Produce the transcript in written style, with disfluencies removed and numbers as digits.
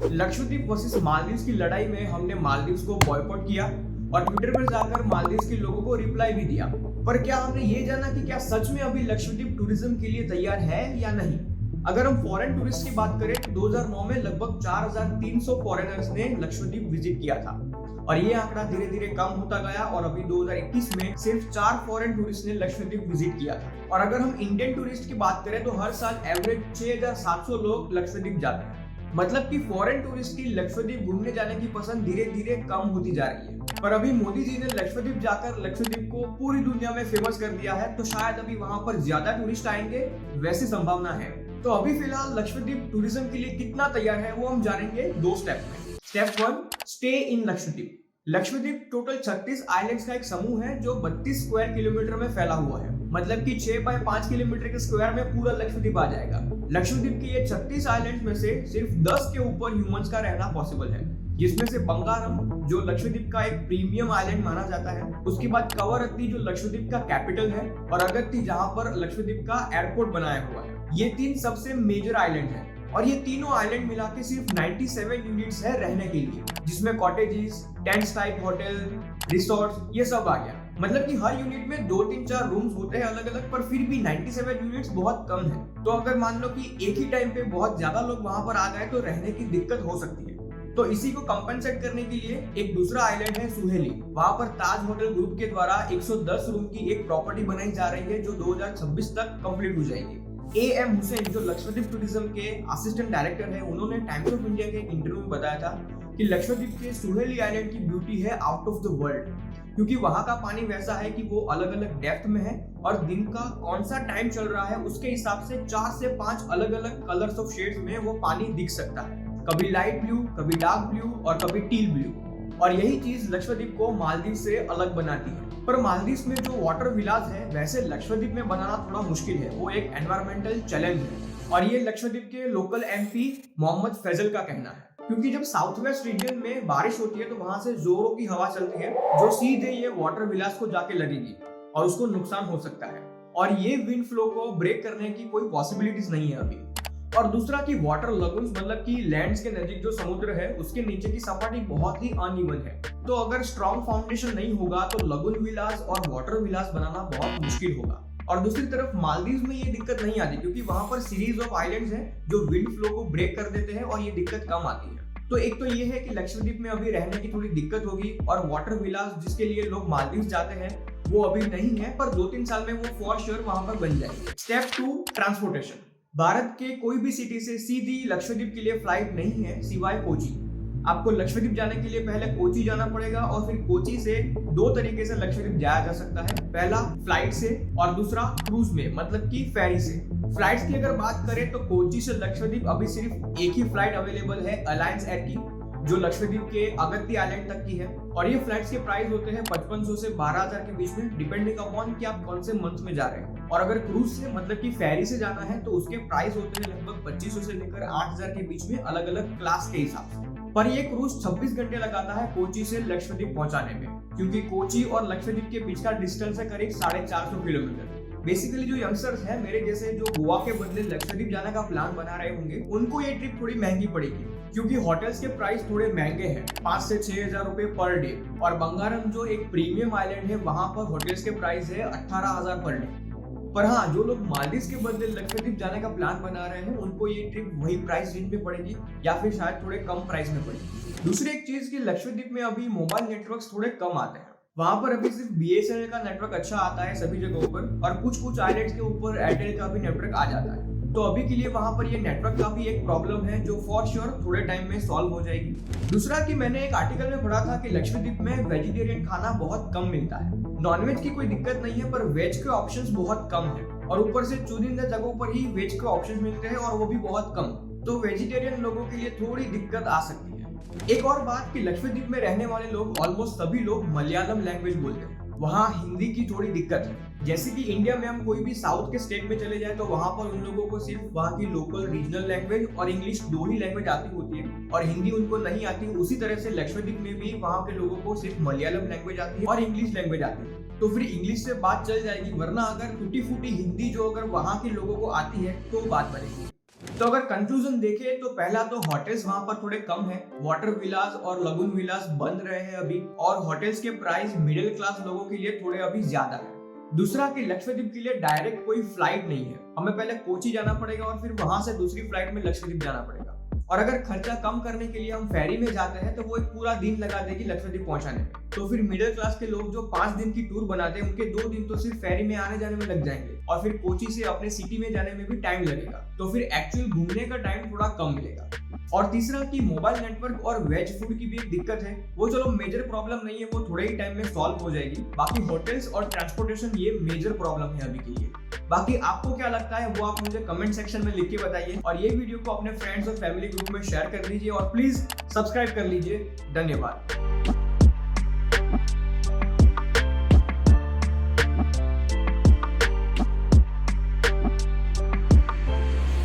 Lakshadweep versus Maldives की लड़ाई में हमने मालदीव को बॉयकॉट किया और ट्विटर पर जाकर मालदीव के लोगों को रिप्लाई भी दिया। पर क्या हमने ये जाना कि क्या सच में अभी लक्षद्वीप टूरिज्म के लिए तैयार है या नहीं? अगर हम फॉरेन टूरिस्ट की बात करें तो 2009 में लगभग 4300 फॉरेनर्स ने लक्षद्वीप विजिट किया था और ये आंकड़ा धीरे धीरे कम होता गया और अभी 2021 में सिर्फ 4 फॉरेन टूरिस्ट ने लक्षद्वीप विजिट किया था। और अगर हम इंडियन टूरिस्ट की बात करें तो हर साल एवरेज 6700 लोग लक्षद्वीप जाते हैं। मतलब कि फॉरेन टूरिस्ट की लक्षद्वीप घूमने जाने की पसंद धीरे धीरे कम होती जा रही है। पर अभी मोदी जी ने लक्षद्वीप जाकर लक्षद्वीप को पूरी दुनिया में फेमस कर दिया है, तो शायद अभी वहां पर ज्यादा टूरिस्ट आएंगे, वैसी संभावना है। तो अभी फिलहाल लक्षद्वीप टूरिज्म के लिए कितना तैयार है वो हम जानेंगे 2 स्टेप में। Step 1, stay in Lakshadweep. Lakshadweep total 36 islands का एक समूह है जो 32 स्क्वायर किलोमीटर में फैला हुआ है। मतलब कि 6 बाय 5 किलोमीटर के स्क्वायर में पूरा लक्षद्वीप आ जाएगा। लक्षद्वीप की ये 36 आइलैंड्स में से सिर्फ 10 के ऊपर ह्यूमंस का रहना पॉसिबल है, जिसमें से बंगारम जो लक्षद्वीप का एक प्रीमियम आइलैंड माना जाता है, उसके बाद कवरत्ती जो लक्षद्वीप का कैपिटल है, और अगत्ती जहां पर लक्षद्वीप का एयरपोर्ट बनाया हुआ है। ये 3 सबसे मेजर आइलैंड है और ये तीनों आइलैंड मिला के सिर्फ 97 यूनिट्स है रहने के लिए, जिसमें cottages, tents type hotel, resort, ये सब आ गया। मतलब कि हर यूनिट में 2-3-4 रूम्स होते हैं अलग अलग, पर फिर भी 97 यूनिट्स बहुत कम है। तो अगर मान लो कि एक ही टाइम पे बहुत ज्यादा लोग वहां पर आ गए तो रहने की दिक्कत हो सकती है। तो इसी को कंपनसेट करने के लिए एक दूसरा आइलैंड है सुहेली। वहां पर ताज होटल ग्रुप के द्वारा 110 रूम की एक प्रॉपर्टी बनाई जा रही है जो 2026 तक कंप्लीट हो जाएगी। AM हुसैन जो लक्षद्वीप टूरिज्म के असिस्टेंट डायरेक्टर है, उन्होंने टाइम्स ऑफ इंडिया के एक इंटरव्यू में बताया था कि लक्षद्वीप के सुहेली आइलैंड की ब्यूटी है आउट ऑफ द वर्ल्ड, क्योंकि वहां का पानी वैसा है कि वो अलग अलग डेप्थ में है और दिन का कौन सा टाइम चल रहा है उसके हिसाब से 4 से 5 अलग अलग कलर्स ऑफ शेड्स में वो पानी दिख सकता है। कभी लाइट ब्लू, कभी डार्क ब्लू और कभी टील ब्लू। और यही चीज लक्षद्वीप को मालदीव से अलग बनाती है। पर मालदीव में जो वाटर विलास है वैसे लक्षद्वीप में बनाना थोड़ा मुश्किल है, वो एक एनवायरमेंटल चैलेंज है। और ये लक्षद्वीप के लोकल MP मोहम्मद फैजल का कहना है, क्योंकि जब साउथ वेस्ट रीजन में बारिश होती है तो वहां से जोरों की हवा चलती है जो सीधे ये वाटर विलास को जाके लगेगी और उसको नुकसान हो सकता है। और ये विंड फ्लो को ब्रेक करने की कोई पॉसिबिलिटीज नहीं है अभी। और दूसरा कि वाटर लगून्स मतलब कि लैंड्स के नजीक जो समुद्र है उसके नीचे की सपाटी बहुत ही अनइवन है, तो अगर स्ट्रॉन्ग फाउंडेशन नहीं होगा तो लगून विलास और वाटर विलास बनाना बहुत मुश्किल होगा। और दूसरी तरफ मालदीव में ये दिक्कत नहीं आती, क्योंकि वहां पर सीरीज ऑफ आइलैंड्स हैं जो विंड फ्लो को ब्रेक कर देते हैं और ये दिक्कत कम आती है। तो एक तो ये है कि लक्षद्वीप में अभी रहने की थोड़ी दिक्कत होगी और वाटर विलास जिसके लिए लोग मालदीव जाते हैं वो अभी नहीं है, पर 2-3 साल में वो फॉर श्योर वहां पर बन जाएंगे। Step 2, transportation. भारत के कोई भी सिटी से सीधी लक्षद्वीप के लिए फ्लाइट नहीं है सिवाय कोची। आपको लक्षद्वीप जाने के लिए पहले कोची जाना पड़ेगा और फिर कोची से 2 तरीके से लक्षद्वीप जाया जा सकता है। पहला फ्लाइट से और दूसरा क्रूज में मतलब कि फेरी से। फ्लाइट्स की अगर बात करें तो कोची से लक्षद्वीप अभी सिर्फ एक ही फ्लाइट अवेलेबल है अलायंस एयर की, जो लक्षद्वीप के अगत्ती आइलैंड तक की है। और ये फ्लाइट्स के प्राइस होते हैं 5500 से 12000 के बीच में, डिपेंडिंग अपॉन कि आप कौन से मंथ में जा रहे हैं। और अगर क्रूज से मतलब कि फेरी से जाना है तो उसके प्राइस होते हैं लगभग 2500 से लेकर 8000 के बीच में, अलग अलग क्लास के हिसाब से। पर ये क्रूज 26 घंटे लगाता है कोची से लक्षद्वीप पहुंचाने में, क्योंकि कोची और लक्षद्वीप के बीच का डिस्टेंस है करीब 450 किलोमीटर। बेसिकली जो यंगस्टर्स हैं मेरे जैसे जो गोवा के बदले लक्षद्वीप जाने का प्लान बना रहे होंगे, उनको ये ट्रिप थोड़ी महंगी पड़ेगी, क्योंकि होटल्स के प्राइस थोड़े महंगे हैं, 5 से 6000 रुपए पर डे। और बंगारम जो एक प्रीमियम आइलैंड है वहां पर होटल्स के प्राइस है 18000 पर डे। पर हाँ, जो लोग मालदीव के बदले लक्षद्वीप जाने का प्लान बना रहे हैं उनको ये ट्रिप वही प्राइस रेंज में पड़ेगी या फिर शायद थोड़े कम प्राइस में पड़ेगी। दूसरी एक चीज कि लक्षद्वीप में अभी मोबाइल नेटवर्क्स थोड़े कम आते हैं। वहां पर अभी सिर्फ BSNL का नेटवर्क अच्छा आता है सभी जगहों पर, और कुछ आइलैंड्स के ऊपर एयरटेल का भी नेटवर्क आ जाता है। तो अभी के लिए वहां पर ये नेटवर्क का भी एक प्रॉब्लम है जो फॉर श्योर थोड़े टाइम में सॉल्व हो जाएगी। दूसरा कि मैंने एक आर्टिकल में पढ़ा था कि लक्षद्वीप में वेजिटेरियन खाना बहुत कम मिलता है। नॉनवेज की कोई दिक्कत नहीं है, पर वेज के ऑप्शंस बहुत कम है और ऊपर से चुनिंदा जगहों पर ही वेज के ऑप्शंस मिलते हैं और वो भी बहुत कम। तो वेजिटेरियन लोगों के लिए थोड़ी दिक्कत आ सकती है। एक और बात कि लक्षद्वीप में रहने वाले लोग ऑलमोस्ट सभी लोग मलयालम लैंग्वेज बोलते हैं। वहाँ हिंदी की थोड़ी दिक्कत है। जैसे कि इंडिया में हम कोई भी साउथ के स्टेट में चले जाए तो वहाँ पर उन लोगों को सिर्फ वहाँ की लोकल रीजनल लैंग्वेज और इंग्लिश 2 ही लैंग्वेज आती होती है और हिंदी उनको नहीं आती। उसी तरह से लक्षद्वीप में भी वहाँ के लोगों को सिर्फ मलयालम लैंग्वेज आती है और इंग्लिश लैंग्वेज आती है। तो फिर इंग्लिश से बात चल जाएगी, वरना अगर टूटी फूटी हिंदी जो अगर वहाँ के लोगों को आती है तो बात बनेगी। तो अगर कंक्लूजन देखें तो पहला तो होटल्स वहां पर थोड़े कम है, वाटर विलास और लगून विलास बंद रहे हैं अभी, और होटल्स के प्राइस मिडिल क्लास लोगों के लिए थोड़े अभी ज्यादा है। दूसरा कि लक्षद्वीप के लिए डायरेक्ट कोई फ्लाइट नहीं है, हमें पहले कोची जाना पड़ेगा और फिर वहां से दूसरी फ्लाइट में लक्षद्वीप जाना पड़ेगा। और अगर खर्चा कम करने के लिए हम फेरी में जाते हैं तो वो एक पूरा दिन लगा देगी लक्षद्वीप पहुंचाने में। तो फिर मिडिल क्लास के लोग जो 5 दिन की टूर बनाते हैं उनके 2 दिन तो सिर्फ फेरी में आने जाने में लग जाएंगे और फिर कोची से अपने सिटी में जाने में भी टाइम लगेगा, तो फिर एक्चुअल घूमने का टाइम थोड़ा कम मिलेगा। और तीसरा कि मोबाइल नेटवर्क और वेज फूड की भी एक दिक्कत है, वो चलो मेजर प्रॉब्लम नहीं है, वो थोड़े ही टाइम में सॉल्व हो जाएगी। बाकी होटल्स और ट्रांसपोर्टेशन ये मेजर प्रॉब्लम है अभी के लिए। बाकी आपको क्या लगता है वो आप मुझे कमेंट सेक्शन में लिख के बताइए, और ये वीडियो को अपने फ्रेंड्स और फैमिली ग्रुप में शेयर कर लीजिए और प्लीज सब्सक्राइब कर लीजिए। धन्यवाद।